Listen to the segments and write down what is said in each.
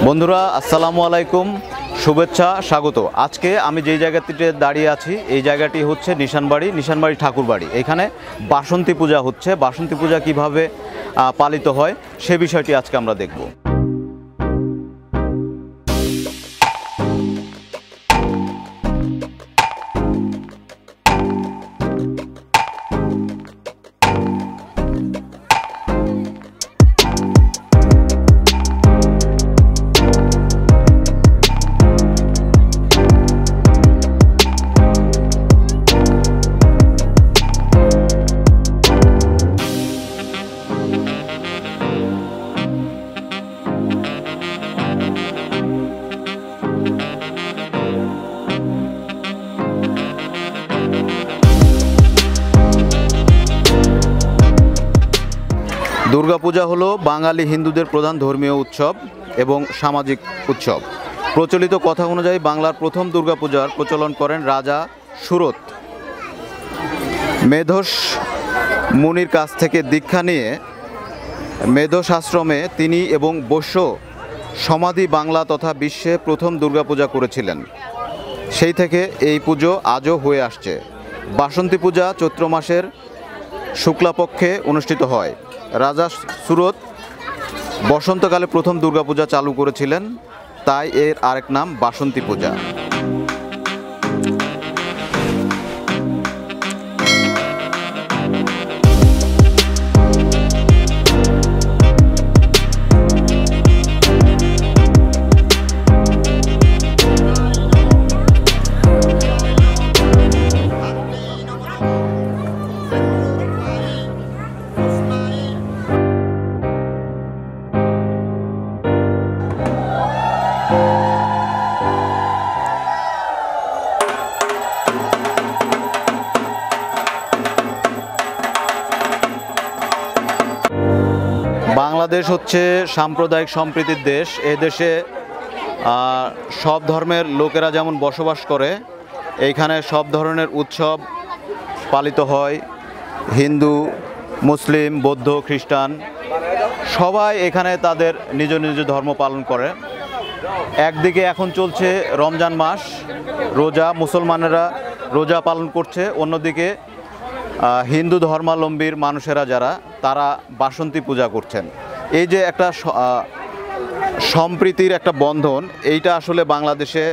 বন্ধুরা আসসালামু আলাইকুম, শুভেচ্ছা, স্বাগত। আজকে আমি যেই জায়গাটিতে দাঁড়িয়ে আছি এই জায়গাটি হচ্ছে নিশানবাড়ি ঠাকুরবাড়ি। এখানে বাসন্তী পূজা হচ্ছে। বাসন্তী পূজা কিভাবে পালিত হয় সে বিষয়টি আজকে আমরা দেখব। দুর্গাপূজা হলো বাঙালি হিন্দুদের প্রধান ধর্মীয় উৎসব এবং সামাজিক উৎসব। প্রচলিত কথা অনুযায়ী বাংলার প্রথম দুর্গাপূজার প্রচলন করেন রাজা সুরত। মেধস মুনির কাছ থেকে দীক্ষা নিয়ে মেধস আশ্রমে তিনি এবং বৈশ্য সমাধি বাংলা তথা বিশ্বে প্রথম দুর্গাপূজা করেছিলেন। সেই থেকে এই পুজো আজও হয়ে আসছে। বাসন্তী পূজা চৈত্র মাসের শুক্লাপক্ষে অনুষ্ঠিত হয়। রাজা সুরত বসন্তকালে প্রথম দুর্গাপূজা চালু করেছিলেন, তাই এর আরেক নাম বাসন্তী পূজা। বাংলাদেশ হচ্ছে সাম্প্রদায়িক সম্প্রীতির দেশ। এই দেশে সব ধর্মের লোকেরা যেমন বসবাস করে, এইখানে সব ধরনের উৎসব পালিত হয়। হিন্দু, মুসলিম, বৌদ্ধ, খ্রিস্টান সবাই এখানে তাদের নিজ নিজ ধর্ম পালন করে। একদিকে এখন চলছে রমজান মাস, রোজা, মুসলমানেরা রোজা পালন করছে। অন্যদিকে হিন্দু ধর্মাবলম্বীর মানুষেরা যারা, তারা বাসন্তী পূজা করছেন। এই যে একটা সম্প্রীতির একটা বন্ধন, এইটা আসলে বাংলাদেশে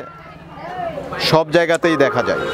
সব জায়গাতেই দেখা যায়।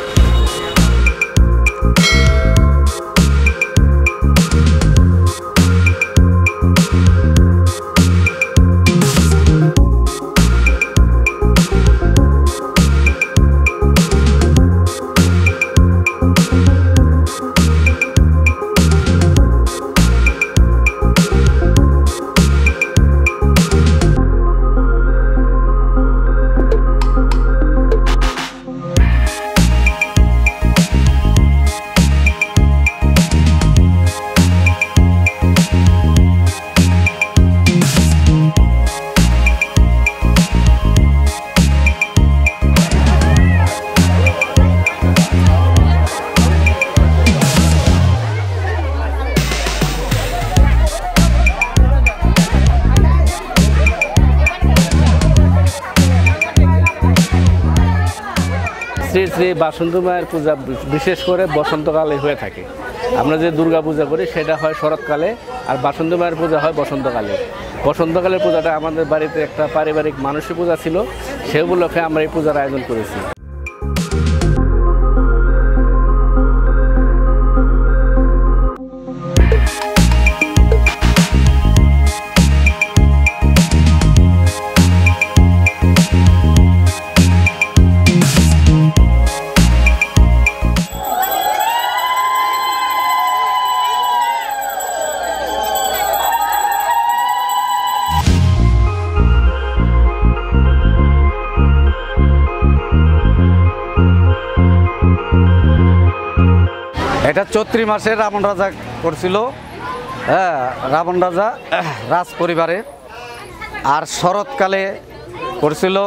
শ্রী শ্রী বাসন্তী মায়ের পূজা বিশেষ করে বসন্তকালে হয়ে থাকে। আমরা যে দুর্গা পূজা করি সেটা হয় শরৎকালে, আর বাসন্তী মায়ের পূজা হয় বসন্তকালে। বসন্তকালের পূজাটা আমাদের বাড়িতে একটা পারিবারিক মানসিক পূজা ছিল, সে উপলক্ষে আমরা এই পূজার আয়োজন করেছি। এটা চৈত্রী মাসে রাবণ রাজা করছিল, হ্যাঁ, রাবণ রাজা রাজ পরিবারে। আর শরৎকালে করছিল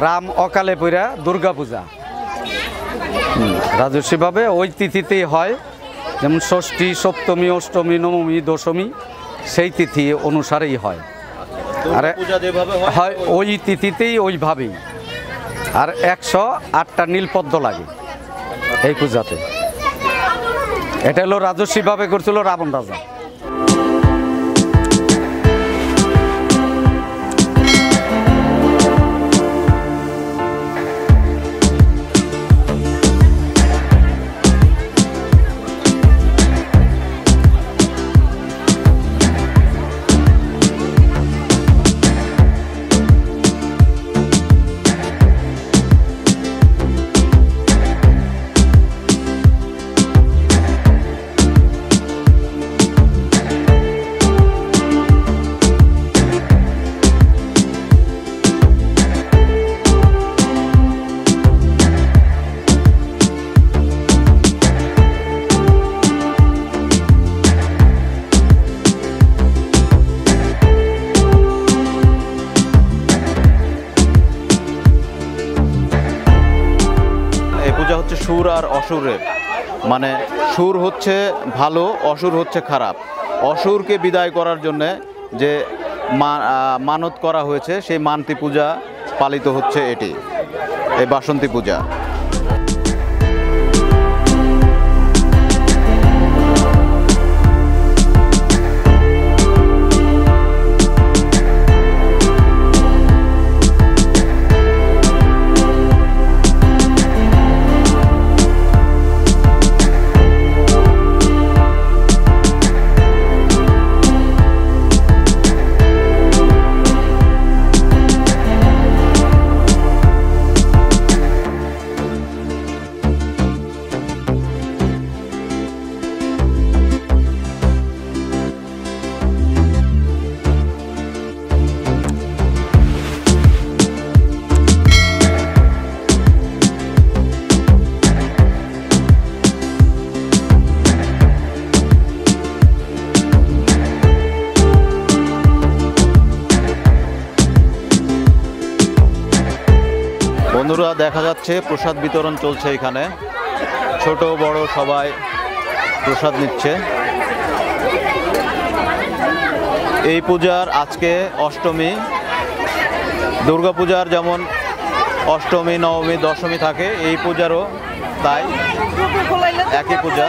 রাম অকালে পইরা দুর্গা পূজা, রাজস্বীভাবে ওই তিথিতেই হয়, যেমন ষষ্ঠী, সপ্তমী, অষ্টমী, নবমী, দশমী সেই তিথি অনুসারেই হয়। আর হয় ওই তিথিতেই ওইভাবেই। আর 108টা নীলপদ্ম লাগে এই পূজাতে। এটা হলো রাজস্বীভাবে করছিল রাবণ রাজা। পূজা হচ্ছে সুর আর অসুরের, মানে সুর হচ্ছে ভালো, অসুর হচ্ছে খারাপ। অসুরকে বিদায় করার জন্যে যে মানত করা হয়েছে, সেই মানতি পূজা পালিত হচ্ছে এটি, এই বাসন্তী পূজা। বন্ধুরা, দেখা যাচ্ছে প্রসাদ বিতরণ চলছে এখানে, ছোট বড় সবাই প্রসাদ নিচ্ছে। এই পূজার আজকে অষ্টমী। দুর্গাপূজার যেমন অষ্টমী, নবমী, দশমী থাকে, এই পূজারও তাই, একই পূজা।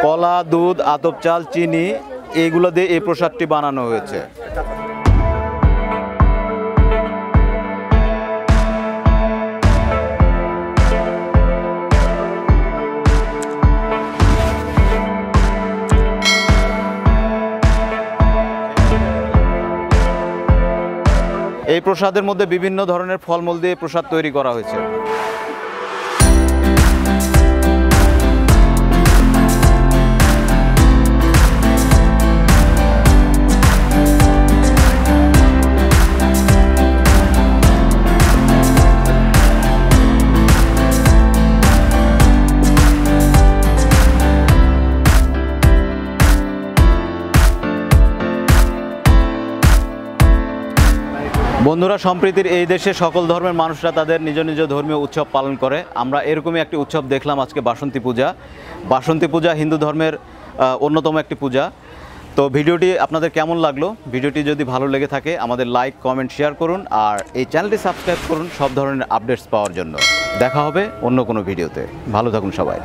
কলা, দুধ, আতপ চাল, চিনি এইগুলো দিয়ে এই প্রসাদটি বানানো হয়েছে। এই প্রসাদের মধ্যে বিভিন্ন ধরনের ফলমূল দিয়ে প্রসাদ তৈরি করা হয়েছে। বন্ধুরা, সম্প্রীতির এই দেশে সকল ধর্মের মানুষরা তাদের নিজ নিজ ধর্মীয় উৎসব পালন করে। আমরা এরকমই একটি উৎসব দেখলাম আজকে, বাসন্তী পূজা। বাসন্তী পূজা হিন্দু ধর্মের অন্যতম একটি পূজা। তো ভিডিওটি আপনাদের কেমন লাগলো? ভিডিওটি যদি ভালো লেগে থাকে আমাদের লাইক, কমেন্ট, শেয়ার করুন আর এই চ্যানেলটি সাবস্ক্রাইব করুন সব ধরনের আপডেটস পাওয়ার জন্য। দেখা হবে অন্য কোনো ভিডিওতে। ভালো থাকুন সবাই।